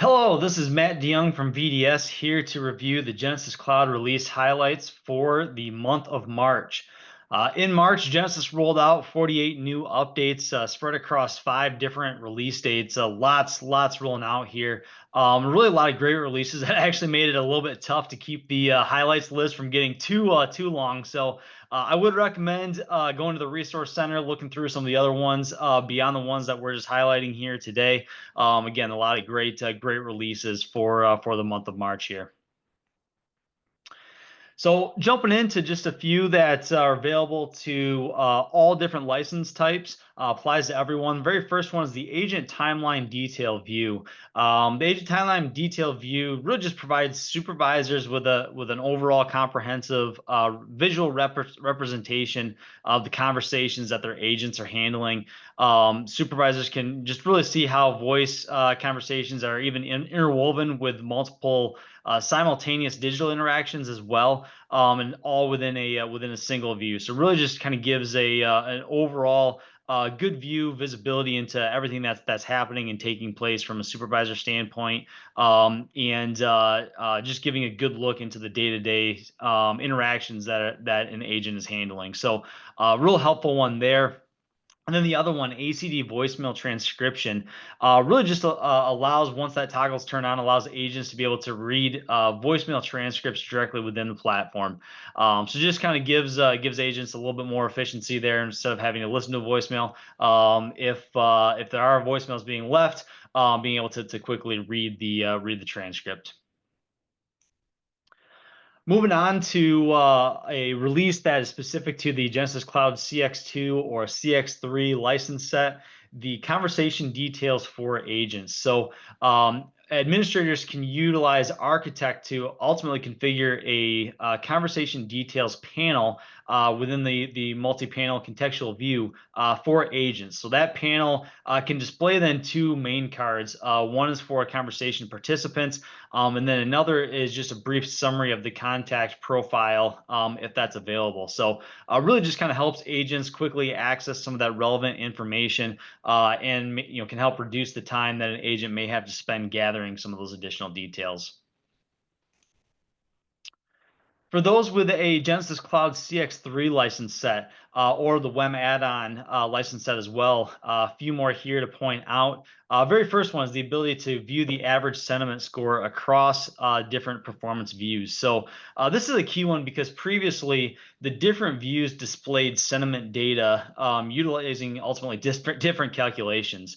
Hello, this is Matt DeYoung from VDS here to review the Genesys Cloud release highlights for the month of March. In March, Genesys rolled out 48 new updates spread across 5 different release dates. Lots rolling out here. Really a lot of great releases that actually made it a little bit tough to keep the highlights list from getting too long. So I would recommend going to the resource center, looking through some of the other ones beyond the ones that we're just highlighting here today. Again, a lot of great releases for the month of March here. So jumping into just a few that are available to all different license types, applies to everyone. Very first one is the agent timeline detail view. The agent timeline detail view really just provides supervisors with an overall comprehensive visual representation of the conversations that their agents are handling. Supervisors can just really see how voice conversations are even interwoven with multiple simultaneous digital interactions as well, and all within a single view. So really just kind of gives an overall good view, visibility into everything that's happening and taking place from a supervisor standpoint, and just giving a good look into the day-to-day interactions that an agent is handling. So real helpful one there. And then the other one, ACD voicemail transcription, really just allows, once that toggle's turned on, allows agents to be able to read voicemail transcripts directly within the platform. So just kind of gives agents a little bit more efficiency there instead of having to listen to a voicemail. If there are voicemails being left, being able to quickly read the transcript. Moving on to a release that is specific to the Genesys Cloud CX2 or CX3 license set, the conversation details for agents. So administrators can utilize Architect to ultimately configure a conversation details panel within the multi-panel contextual view for agents. So that panel can display then 2 main cards. One is for conversation participants, and then another is just a brief summary of the contact profile, if that's available. So really just kind of helps agents quickly access some of that relevant information, and can help reduce the time that an agent may have to spend gathering some of those additional details. For those with a Genesys Cloud CX3 license set or the WEM add-on license set as well, a few more here to point out. Very first one is the ability to view the average sentiment score across different performance views. So this is a key one because previously the different views displayed sentiment data utilizing ultimately different calculations.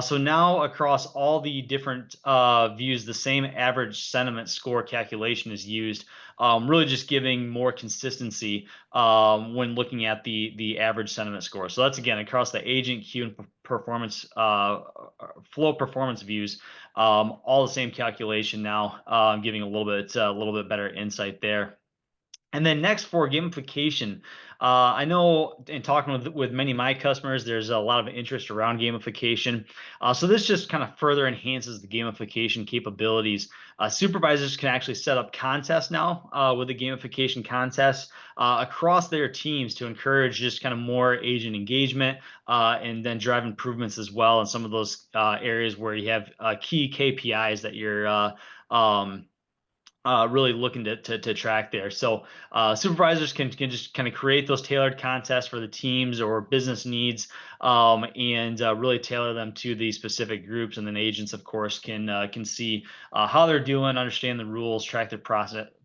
So now across all the different views, the same average sentiment score calculation is used. Really just giving more consistency when looking at the average sentiment score. So that's again across the agent, queue, and performance flow performance views, all the same calculation now, giving a little bit better insight there. And then next for gamification, I know in talking with many of my customers, there's a lot of interest around gamification. So this just kind of further enhances the gamification capabilities. Supervisors can actually set up contests now with the gamification contests across their teams to encourage just kind of more agent engagement, and then drive improvements as well in some of those areas where you have key KPIs that you're really looking to track there. So supervisors can just kind of create those tailored contests for the teams or business needs, and really tailor them to the specific groups. And then agents, of course, can see how they're doing, understand the rules, track their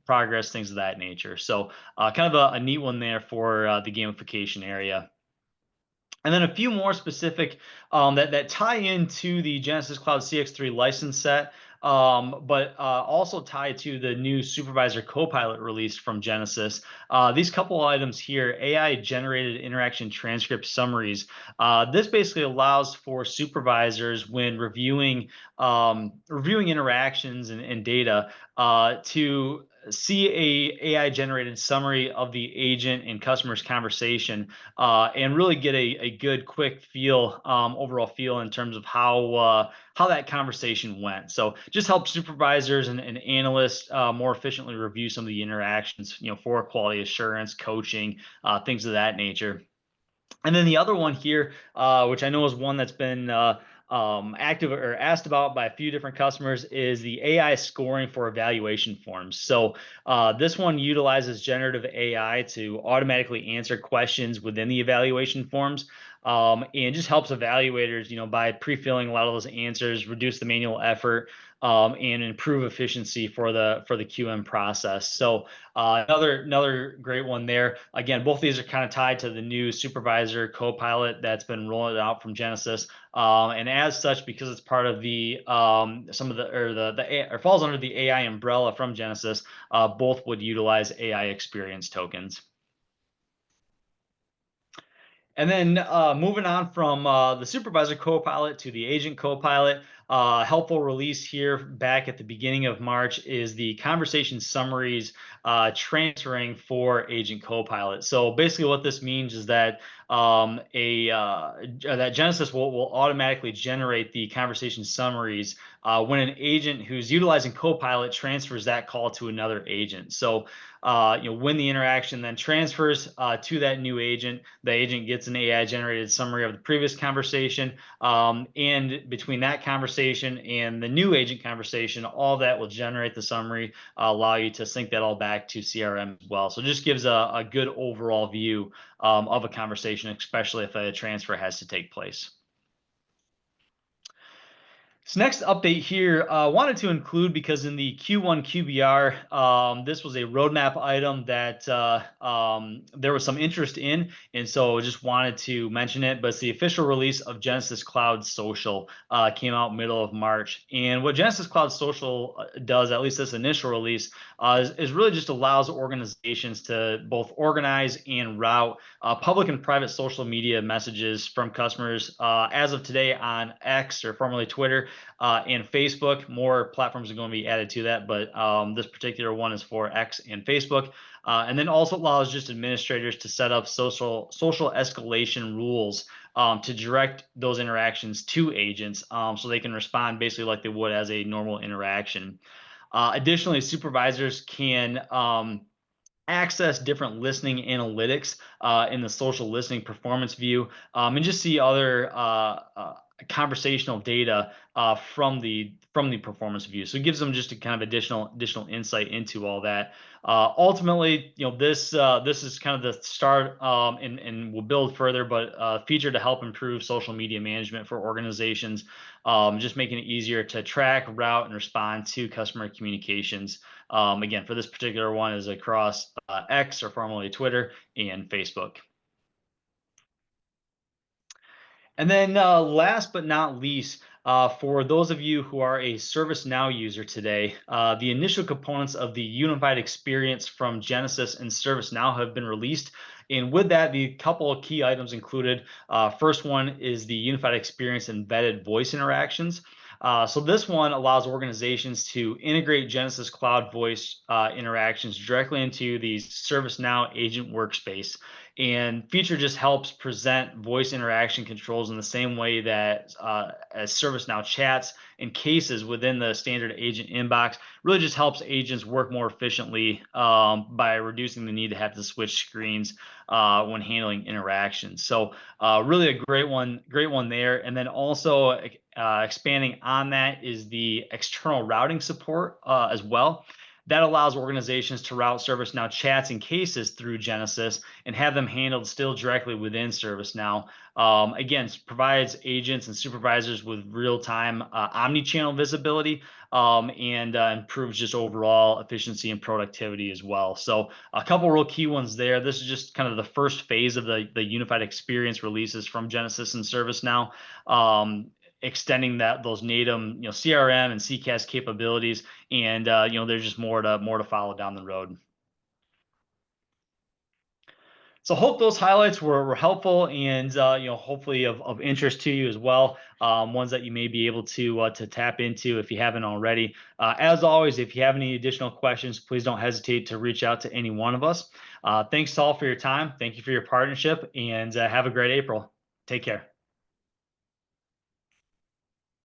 progress, things of that nature. So kind of a neat one there for the gamification area. And then a few more specific that tie into the Genesys Cloud CX3 license set, but also tie to the new Supervisor Copilot released from Genesys. These couple items here, AI-generated interaction transcript summaries. This basically allows for supervisors when reviewing interactions and data to see a AI-generated summary of the agent and customer's conversation, and really get a good, quick feel, overall feel in terms of how that conversation went. So just help supervisors and analysts more efficiently review some of the interactions, for quality assurance, coaching, things of that nature. And then the other one here, which I know is one that's been active or asked about by a few different customers is the AI scoring for evaluation forms. So this one utilizes generative AI to automatically answer questions within the evaluation forms. And just helps evaluators, by pre-filling a lot of those answers, reduce the manual effort, and improve efficiency for the QM process. So another great one there. Again, both of these are kind of tied to the new supervisor copilot that's been rolling out from Genesys. And as such, because it's part of the some of the or the or falls under the AI umbrella from Genesys, both would utilize AI experience tokens. And then moving on from the supervisor copilot to the agent copilot, helpful release here back at the beginning of March is the conversation summaries transferring for agent copilot. So basically what this means is that that Genesys will automatically generate the conversation summaries when an agent who's utilizing copilot transfers that call to another agent. So when the interaction then transfers to that new agent, the agent gets an AI generated summary of the previous conversation. And between that conversation and the new agent conversation, all that will generate the summary, allow you to sync that all back to CRM as well. So it just gives a good overall view of a conversation, especially if a transfer has to take place. So next update here, wanted to include because in the Q1 QBR, this was a roadmap item that there was some interest in, and so just wanted to mention it. But it's the official release of Genesys Cloud Social, came out middle of March. And what Genesys Cloud Social does, at least this initial release, is really just allows organizations to both organize and route public and private social media messages from customers as of today on X, or formerly Twitter, and Facebook. More platforms are going to be added to that, but this particular one is for X and Facebook. And then also allows just administrators to set up social escalation rules to direct those interactions to agents, so they can respond basically like they would as a normal interaction. Additionally, supervisors can access different listening analytics in the social listening performance view, and just see other conversational data from the performance view. So it gives them just a kind of additional insight into all that. Ultimately, this is kind of the start, and will build further, but feature to help improve social media management for organizations, just making it easier to track, route, and respond to customer communications. Again, for this particular one is across X, or formerly Twitter, and Facebook. And then last but not least, for those of you who are a ServiceNow user today, the initial components of the unified experience from Genesys and ServiceNow have been released. And with that, the couple of key items included. First one is the unified experience embedded voice interactions. So this one allows organizations to integrate Genesys Cloud voice interactions directly into the ServiceNow agent workspace. And feature just helps present voice interaction controls in the same way that as ServiceNow chats and cases within the standard agent inbox. Really just helps agents work more efficiently by reducing the need to have to switch screens when handling interactions. So really a great one there. And then also expanding on that is the external routing support as well. That allows organizations to route ServiceNow chats and cases through Genesys and have them handled still directly within ServiceNow. Again, provides agents and supervisors with real-time omni-channel visibility, and improves just overall efficiency and productivity as well. So a couple real key ones there. This is just kind of the first phase of the unified experience releases from Genesys and ServiceNow. Extending those native CRM and CCAS capabilities, and there's just more to follow down the road. So hope those highlights were helpful and hopefully of interest to you as well. Ones that you may be able to tap into if you haven't already. As always, if you have any additional questions, please don't hesitate to reach out to any one of us. Thanks all for your time. Thank you for your partnership, and have a great April. Take care.